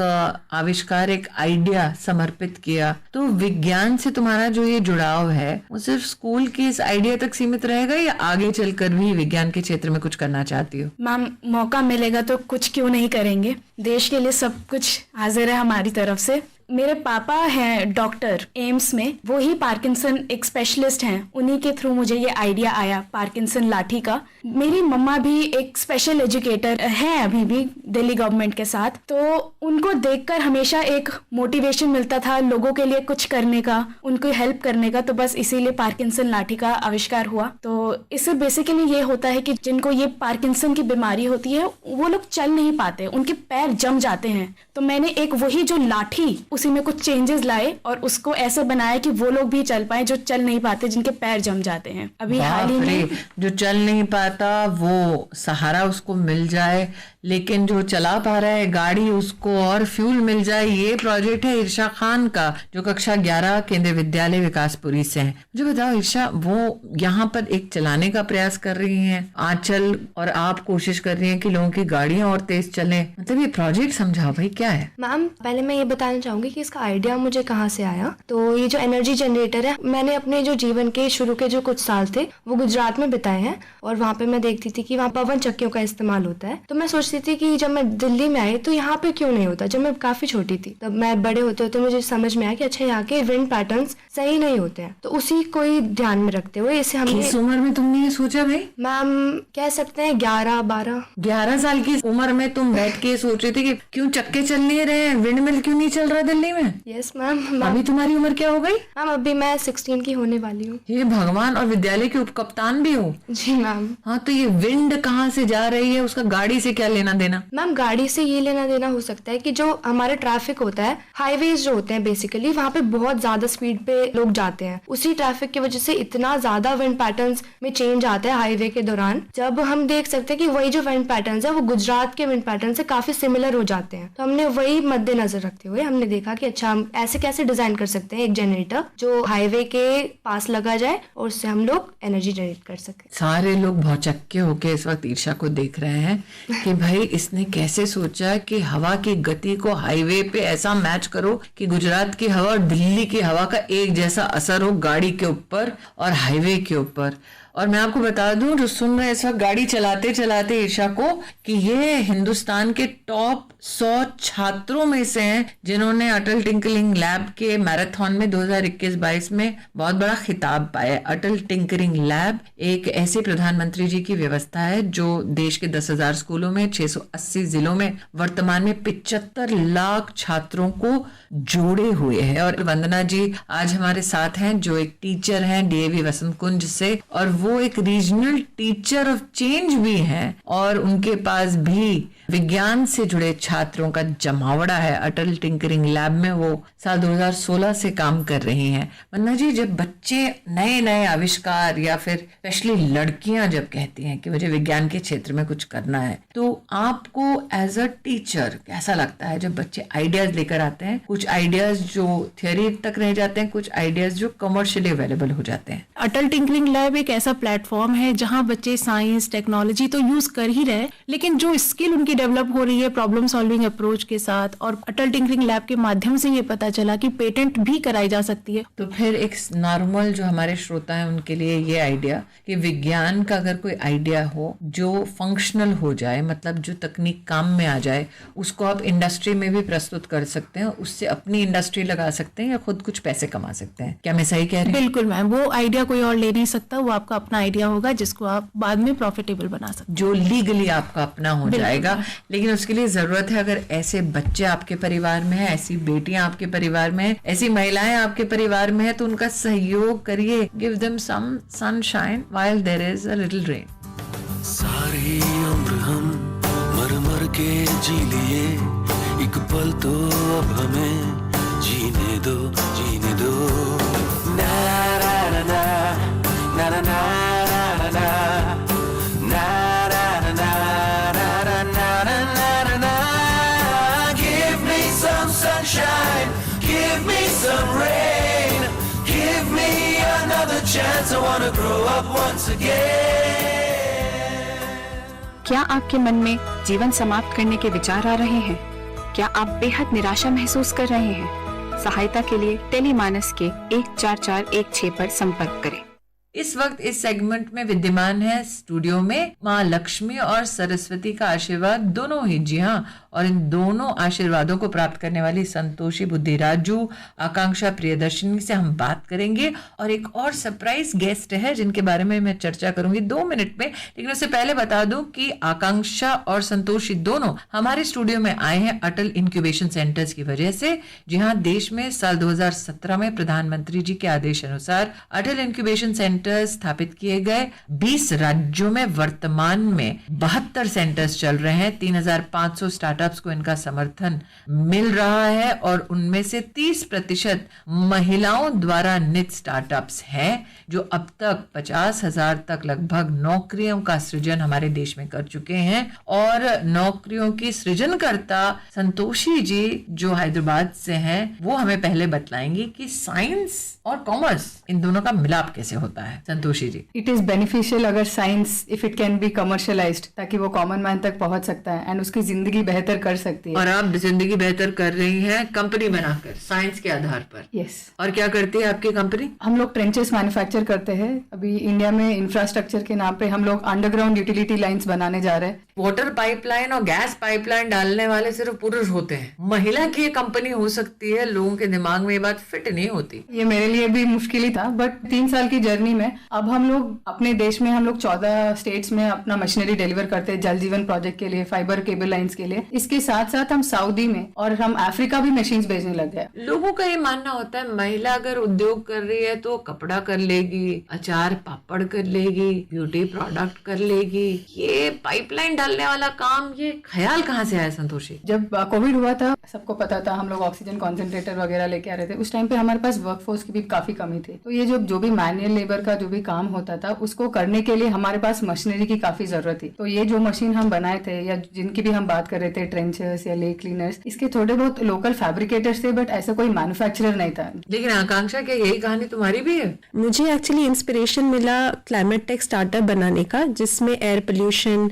आविष्कार, एक आइडिया समर्पित किया, तो विज्ञान से तुम्हारा जो ये जुड़ाव है वो सिर्फ स्कूल के इस आइडिया तक सीमित रहेगा या आगे चलकर भी विज्ञान के क्षेत्र में कुछ करना चाहती हो? मैम, मौका मिलेगा तो कुछ क्यों नहीं करेंगे. देश के लिए सब कुछ हाजिर है हमारी तरफ से. मेरे पापा हैं डॉक्टर एम्स में, वो ही पार्किंसन एक स्पेशलिस्ट हैं. उन्हीं के थ्रू मुझे ये आइडिया आया पार्किंसन लाठी का. मेरी मम्मा भी एक स्पेशल एजुकेटर हैं अभी भी दिल्ली गवर्नमेंट के साथ, तो उनको देखकर हमेशा एक मोटिवेशन मिलता था लोगों के लिए कुछ करने का, उनको हेल्प करने का. तो बस इसीलिए पार्किंसन लाठी का आविष्कार हुआ. तो इससे बेसिकली ये होता है कि जिनको ये पार्किंसन की बीमारी होती है वो लोग चल नहीं पाते, उनके पैर जम जाते हैं. तो मैंने एक वही जो लाठी उसी में कुछ चेंजेस लाए और उसको ऐसे बनाया कि वो लोग भी चल पाए जो चल नहीं पाते, जिनके पैर जम जाते हैं. अभी हाल ही में जो चल नहीं पाता वो सहारा उसको मिल जाए, लेकिन जो चला पा रहा है गाड़ी उसको और फ्यूल मिल जाए. ये प्रोजेक्ट है ईर्षा खान का, जो कक्षा 11 केंद्रीय विद्यालय विकासपुरी से है. मुझे बताओ ईर्षा, वो यहाँ पर एक चलाने का प्रयास कर रही हैं, आंचल और आप कोशिश कर रही हैं कि लोगों की गाड़ियां और तेज चलें. मतलब ये प्रोजेक्ट समझाओ भाई क्या है? मैम, पहले मैं ये बताना चाहूंगी कि इसका आइडिया मुझे कहाँ से आया. तो ये जो एनर्जी जनरेटर है, मैंने अपने जो जीवन के शुरू के जो कुछ साल थे वो गुजरात में बिताए हैं, और वहाँ पे मैं देखती थी कि वहाँ पवन चक्कियों का इस्तेमाल होता है. तो मैं सोचती थी कि जब मैं दिल्ली में आई तो यहाँ पे क्यों नहीं होता. जब मैं काफी छोटी थी, तब मैं बड़े होते होते मुझे समझ में आया कि अच्छा यहाँ के विंड पैटर्न्स सही नहीं होते हैं. तो उसी को ही ध्यान में रखते हुए इसे हमने. किस उम्र में तुमने ये सोचा भाई? मैम, कह सकते हैं 11 साल की उम्र में तुम बैठ के सोच रही थी कि क्यों चक्के चल नहीं रहे, विंड मिल क्यों नहीं चल रहा दिल्ली में? Yes ma'am. अभी तुम्हारी उम्र क्या हो गई? मैम, अभी मैं 16 की होने वाली हूँ. ये भगवान, और विद्यालय के उपकप्तान भी हो? जी मैम. हाँ, तो ये विंड कहाँ से जा रही है, उसका गाड़ी से क्या लेना देना? मैम गाड़ी से ये लेना देना हो सकता है कि जो हमारा ट्रैफिक होता है, हाईवेज जो होते हैं बेसिकली, वहाँ पे बहुत ज्यादा स्पीड पे लोग जाते हैं। उसी ट्रैफिक की वजह से इतना ज्यादा विंड पैटर्न्स में चेंज आता है हाईवे के दौरान, जब हम देख सकते हैं कि वही जो विंड पैटर्न्स है वो गुजरात के विंड पैटर्न से काफी सिमिलर हो जाते हैं। तो हमने वही मद्देनजर रखते हुए हमने देखा कि अच्छा हम ऐसे कैसे डिजाइन कर सकते हैं एक जनरेटर जो हाईवे के पास लगा जाए और उससे हम लोग एनर्जी जनरेट कर सके। सारे लोग भौचक्के होके इस वक्त ईर्षा को देख रहे हैं कि भाई इसने कैसे सोचा कि हवा की गति को हाईवे पे ऐसा मैच करो कि गुजरात की हवा और दिल्ली की हवा का एक जैसा असर हो गाड़ी के ऊपर और हाईवे के ऊपर। और मैं आपको बता दूं जो सुन रहे हैं इस वक्त गाड़ी चलाते चलाते ईर्षा को, कि ये हिंदुस्तान के टॉप 100 छात्रों में से हैं जिन्होंने अटल टिंकरिंग लैब के मैराथन में 2021-22 में बहुत बड़ा खिताब पाया। अटल टिंकरिंग लैब एक ऐसी प्रधानमंत्री जी की व्यवस्था है जो देश के 10,000 स्कूलों में 680 जिलों में वर्तमान में 75 लाख छात्रों को जोड़े हुए है। और वंदना जी आज हमारे साथ हैं जो एक टीचर हैं डीएवी वसंत कुंज से, और वो एक रीजनल टीचर ऑफ चेंज भी हैं और उनके पास भी विज्ञान से जुड़े छात्रों का जमावड़ा है। अटल टिंकरिंग लैब में वो साल 2016 से काम कर रही हैं। वंदना जी, जब बच्चे नए नए आविष्कार या फिर स्पेशली लड़कियां जब कहती हैं कि मुझे विज्ञान के क्षेत्र में कुछ करना है, तो आपको एज अ टीचर कैसा लगता है जब बच्चे आइडियाज लेकर आते हैं? कुछ आइडियाज जो थियोरी तक रह जाते हैं, कुछ आइडियाज जो कमर्शियली अवेलेबल हो जाते हैं। अटल टिंकरिंग लैब एक ऐसा प्लेटफॉर्म है जहां बच्चे साइंस टेक्नोलॉजी तो यूज कर ही रहे, लेकिन जो स्किल उनकी डेवलप हो रही है प्रॉब्लम सॉल्विंग अप्रोच के साथ, और अटल टिंकरिंग लैब के माध्यम से ये पता चला कि पेटेंट भी कराई जा सकती है। तो फिर एक नॉर्मल जो हमारे श्रोता हैं उनके लिए ये आइडिया कि विज्ञान का अगर कोई आइडिया हो जो फंक्शनल हो जाए, मतलब जो तकनीक काम में आ जाए, उसको आप इंडस्ट्री में भी प्रस्तुत कर सकते हैं, उससे अपनी इंडस्ट्री लगा सकते हैं या खुद कुछ पैसे कमा सकते हैं। क्या मैं सही कह रही हूँ? बिल्कुल मैम, वो आइडिया कोई और ले नहीं सकता, वो आपका अपना आइडिया होगा जिसको आप बाद में प्रॉफिटेबल बना सकते हैं, जो लीगली आपका अपना हो जाएगा। लेकिन उसके लिए जरूरत है, अगर ऐसे बच्चे आपके परिवार में है, ऐसी बेटियां आपके परिवार में है, ऐसी महिलाएं आपके परिवार में है, तो उनका सहयोग करिए। Give them some sunshine while there is a little rain. सारी उम्र हम मर मर के जी लिए, एक पल तो अब हमें जीने दो, जीने दो। ना ना ना ना ना ना ना ना ना ना ना na na na, give me some sunshine, give me some rain, give me another chance, I want to grow up once again. क्या आपके मन में जीवन समाप्त करने के विचार आ रहे हैं? क्या आप बेहद निराशा महसूस कर रहे हैं? सहायता के लिए टेलीमानस के 14416 पर संपर्क करें। इस वक्त इस सेगमेंट में विद्यमान है स्टूडियो में माँ लक्ष्मी और सरस्वती का आशीर्वाद दोनों ही। जी हाँ, और इन दोनों आशीर्वादों को प्राप्त करने वाली संतोषी बुद्धिराजू, आकांक्षा प्रियदर्शनी से हम बात करेंगे। और एक और सरप्राइज गेस्ट है जिनके बारे में मैं चर्चा करूंगी 2 मिनट में। लेकिन उससे पहले बता दूं कि आकांक्षा और संतोषी दोनों हमारे स्टूडियो में आए हैं अटल इंक्यूबेशन सेंटर्स की वजह से। जी हाँ, देश में साल 2017 में प्रधानमंत्री जी के आदेश अनुसार अटल इंक्यूबेशन सेंटर स्थापित किए गए। 20 राज्यों में वर्तमान में 72 सेंटर्स चल रहे हैं। 3,500 स्टार्टअप्स को इनका समर्थन मिल रहा है और उनमें से 30% महिलाओं द्वारा नित स्टार्टअप्स हैं जो अब तक 50,000 तक लगभग नौकरियों का सृजन हमारे देश में कर चुके हैं। और नौकरियों की सृजनकर्ता संतोषी जी जो हैदराबाद से हैं, वो हमें पहले बतलाएंगी कि साइंस और कॉमर्स इन दोनों का मिलाप कैसे होता है। संतोषी जी, इट इज बेनिफिशियल अगर science if it can be commercialised, ताकि वो कॉमन मैन तक पहुंच सकता है एंड उसकी जिंदगी बेहतर कर सकती है। और आप जिंदगी बेहतर कर रही हैं कंपनी बनाकर साइंस के आधार पर। यस। और क्या करती है आपकी कंपनी? हम लोग ट्रेंचेस मैन्युफैक्चर करते हैं। अभी इंडिया में इंफ्रास्ट्रक्चर के नाम पे हम लोग अंडरग्राउंड यूटिलिटी लाइंस बनाने जा रहे हैं। वाटर पाइपलाइन और गैस पाइपलाइन डालने वाले सिर्फ पुरुष होते हैं, महिला की ये कंपनी हो सकती है। लोगों के दिमाग में ये बात फिट नहीं होती। ये मेरे लिए भी मुश्किल ही था, बट 3 साल की जर्नी में अब हम लोग अपने देश में हम लोग 14 स्टेट्स में अपना मशीनरी डिलीवर करते हैं जल जीवन प्रोजेक्ट के लिए, फाइबर केबल लाइंस के लिए। इसके साथ साथ हम सऊदी में और हम अफ्रीका भी मशीन्स भेजने लग गए। लोगों का ये मानना होता है महिला अगर उद्योग कर रही है तो कपड़ा कर लेगी, अचार पापड़ कर लेगी, ब्यूटी प्रोडक्ट कर लेगी। ये पाइपलाइन डालने वाला काम, ये ख्याल कहाँ से आया संतोषी? जब कोविड हुआ था सबको पता था, हम लोग ऑक्सीजन कॉन्सेंट्रेटर वगैरह लेके आ रहे थे। उस टाइम पे हमारे पास वर्कफोर्स की भी काफी कमी थी, तो ये जो भी मैनुअल लेबर का जो भी काम होता था उसको करने के लिए हमारे पास मशीनरी की काफी जरूरत थी। तो ये जो मशीन हम बनाए थे या जिनकी भी हम बात कर रहे थे, ट्रेंचर्स या लेक क्लीनर्स, इसके थोड़े बहुत लोकल फैब्रिकेटर्स थे, बट ऐसा कोई मैन्युफैक्चरर नहीं था। लेकिन आकांक्षा, क्या यही कहानी तुम्हारी भी है? मुझे एक्चुअली इंस्पिरेशन मिला क्लाइमेट टेक स्टार्टअप बनाने का, जिसमें air pollution,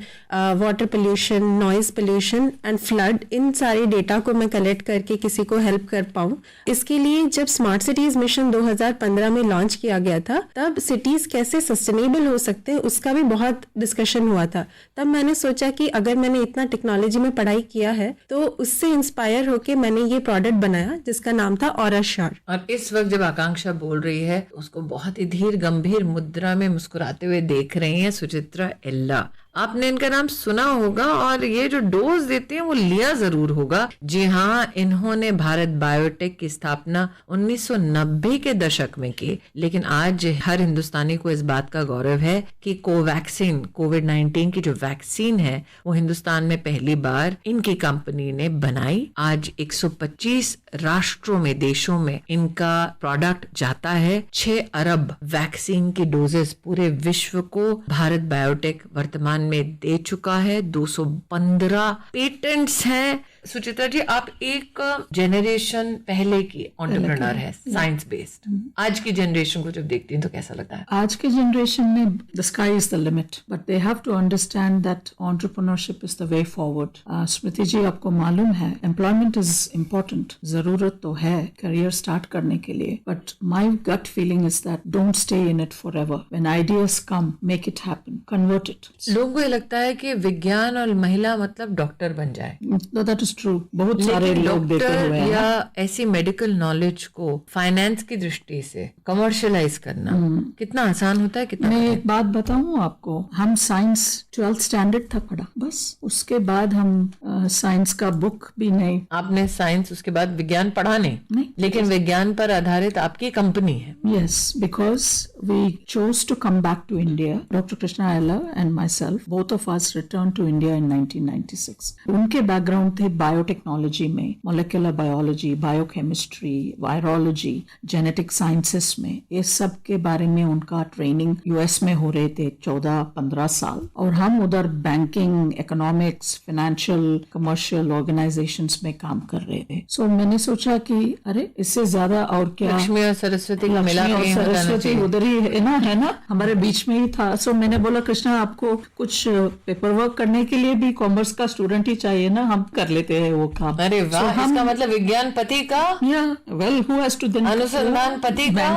water pollution, noise pollution and flood, इन सारे डेटा को मैं कलेक्ट करके किसी को हेल्प कर पाऊं। इसके लिए जब स्मार्ट सिटीज मिशन 2015 में लॉन्च किया गया था, तब सिटीज कैसे सस्टेनेबल हो सकते हैं उसका भी बहुत डिस्कशन हुआ था। तब मैंने सोचा कि अगर मैंने इतना टेक्नोलॉजी में पढ़ाई किया है तो उससे इंस्पायर होके मैंने ये प्रोडक्ट बनाया जिसका नाम था ऑरा श्योर। और इस वक्त जब आकांक्षा बोल रही है उसको बहुत ही धीर गंभीर मुद्रा में मुस्कुराते हुए देख रही हैं सुचित्रा एल्ला। आपने इनका नाम सुना होगा और ये जो डोज देते हैं वो लिया जरूर होगा। जी हाँ, इन्होंने भारत बायोटेक की स्थापना 1990 के दशक में की, लेकिन आज हर हिंदुस्तानी को इस बात का गौरव है कि कोवैक्सीन, कोविड-19 की जो वैक्सीन है वो हिंदुस्तान में पहली बार इनकी कंपनी ने बनाई। आज 125 राष्ट्रों में, देशों में इनका प्रोडक्ट जाता है। 6 अरब वैक्सीन की डोजेस पूरे विश्व को भारत बायोटेक वर्तमान में दे चुका है। 215 पेटेंट्स हैं। सुचित्रा जी, आप एक जेनरेशन पहले की एंटरप्रेन्योर है, साइंस बेस्ड। आज की जनरेशन को जब देखती हैं तो कैसा लगता है? आज के जनरेशन में the sky is the limit, but they have to understand that entrepreneurship is the way forward. Smriti ji, आपको मालूम है एम्प्लॉयमेंट इज इम्पोर्टेंट, जरूरत तो है करियर स्टार्ट करने के लिए, but my gut feeling is that don't stay in it forever. When ideas come, make it happen, convert it. लोगों को ये लगता है कि विज्ञान और महिला मतलब डॉक्टर बन जाए। That is true. बहुत सारे लोग देखे हुए हैं। या ऐसी मेडिकल नॉलेज को फाइनेंस की दृष्टि से कमर्शियलाइज करना कितना आसान होता है, कितना? मैं एक बात बताऊं आपको, हम साइंस 12th स्टैंडर्ड तक पढ़ा, बस उसके बाद हम साइंस का बुक भी नहीं। आपने साइंस, उसके बाद विज्ञान पढ़ा नहीं, लेकिन विज्ञान पर आधारित आपकी कंपनी है। Yes, because we chose to come back to India. Dr. Krishna Iyer and myself, both of us returned to India in 1996. उनके बैकग्राउंड थे बायोटेक्नोलॉजी में, molecular biology, biochemistry, virology, genetic sciences में। ये सब के बारे में उनका ट्रेनिंग यूएस में हो रहे थे 14-15 साल, और हम उधर banking, economics, financial, commercial organisations में काम कर रहे थे। सो मैंने सोचा कि अरे इससे ज्यादा और क्या, लक्ष्मी और सरस्वती का मिला, सरस्वती उधर ही है ना हमारे बीच में ही था। सो मैंने बोला कृष्णा, आपको कुछ पेपर वर्क करने के लिए भी कॉमर्स का स्टूडेंट ही चाहिए ना, हम कर लेते हैं वो काम। अरे वाह, इसका मतलब विज्ञान पति का, well who has to then, अनुसंधान पति का,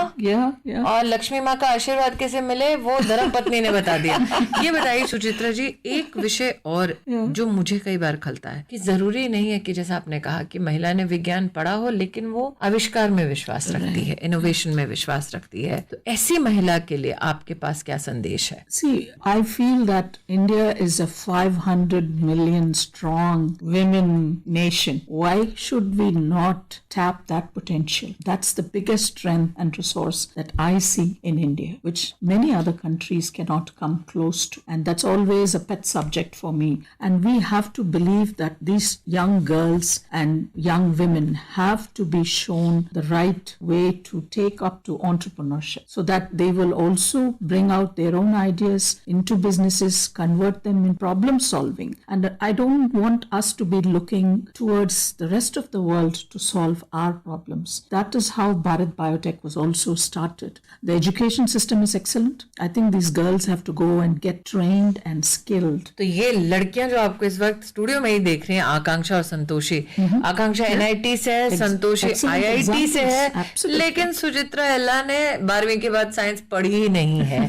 और लक्ष्मी माँ का आशीर्वाद कैसे मिले वो धर्म पत्नी ने बता दिया। ये बताइए सुचित्रा जी, एक विषय और जो मुझे कई बार खलता है कि जरूरी नहीं है कि जैसा आपने कहा कि महिला ने विज्ञान पढ़ा हो लेकिन वो आविष्कार में विश्वास रखती है, इनोवेशन में विश्वास रखती है। तो ऐसी महिला के लिए आपके पास क्या संदेश है? See, I feel that India is a 500 million strong women nation. Why should we not tap that potential? That's the biggest strength and resource that I see in India, which many other countries cannot come close to. And that's always a pet subject for me. And we have to believe that these young girls and young women have to be shown the right way to take up to entrepreneurship, so that they will also bring out their own ideas into businesses, convert them in problem solving. And I don't want us to be looking towards the rest of the world to solve our problems. That is how Bharat Biotech was also started. The education system is excellent. I think these girls have to go and get trained and skilled. तो ये लड़कियां जो आपको इस वक्त studio में ही देख रही हैं, आकांक्षा और संतोषी, आकांक्षा NIT से है, संतोषी IIT से है, लेकिन सुचित्रा एल्ला ने 12वीं के बाद साइंस पढ़ी ही नहीं है।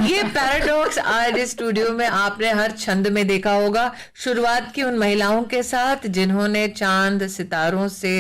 ये पैराडॉक्स आज इस स्टूडियो में आपने हर छंद में देखा होगा। शुरुआत की उन महिलाओं के साथ जिन्होंने चांद सितारों से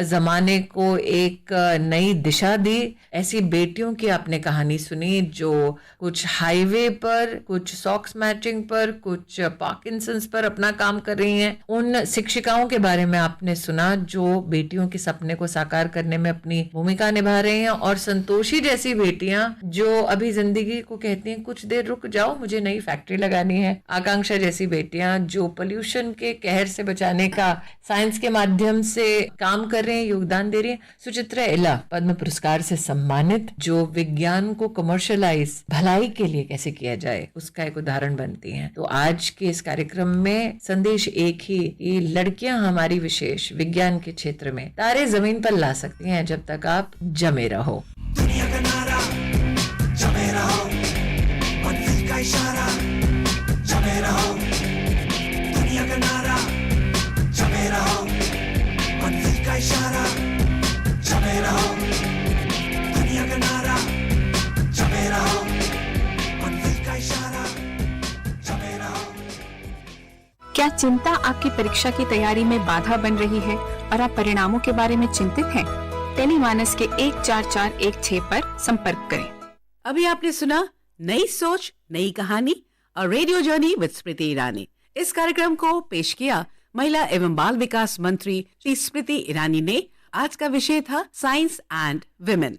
जमाने को एक नई दिशा दी, ऐसी बेटियों की आपने कहानी सुनी जो कुछ हाईवे पर, कुछ सॉक्स मैचिंग पर, कुछ पार्किंसंस पर अपना काम कर रही हैं। उन शिक्षिकाओं के बारे में आपने सुना जो बेटियों के सपने को साकार करने में अपनी भूमिका निभा रही हैं, और संतोषी जैसी बेटियां जो अभी जिंदगी को कहती हैं कुछ देर रुक जाओ, मुझे नई फैक्ट्री लगानी है। आकांक्षा जैसी बेटियां जो पोल्यूशन के कहर से बचाने का साइंस के माध्यम से काम कर रहे हैं, योगदान दे रही हैं। सुचित्रा इला पद्म पुरस्कार से सम्मानित, जो विज्ञान को कमर्शियलाइज भलाई के लिए कैसे किया जाए उसका एक उदाहरण बनती हैं। तो आज के इस कार्यक्रम में संदेश एक ही, ये लड़कियां हमारी विशेष विज्ञान के क्षेत्र में तारे जमीन पर ला सकती हैं जब तक आप जमे रहो। दुनिया का नारा जमे रहो, मंजिल का इशारा जमे रहो, दुनिया का नारा जमे रहो, मंजिल का इशारा जमे रहो, दुनिया का नारा जमे रहो, मंजिल का इशारा जमे रहो। क्या चिंता आपकी परीक्षा की तैयारी में बाधा बन रही है और आप परिणामों के बारे में चिंतित हैं? टेलीमानस के 14416 पर संपर्क करें। अभी आपने सुना नई सोच नई कहानी और radio journey with Smriti Irani. इस कार्यक्रम को पेश किया महिला एवं बाल विकास मंत्री श्री स्मृति ईरानी ने। आज का विषय था साइंस एंड विमेन।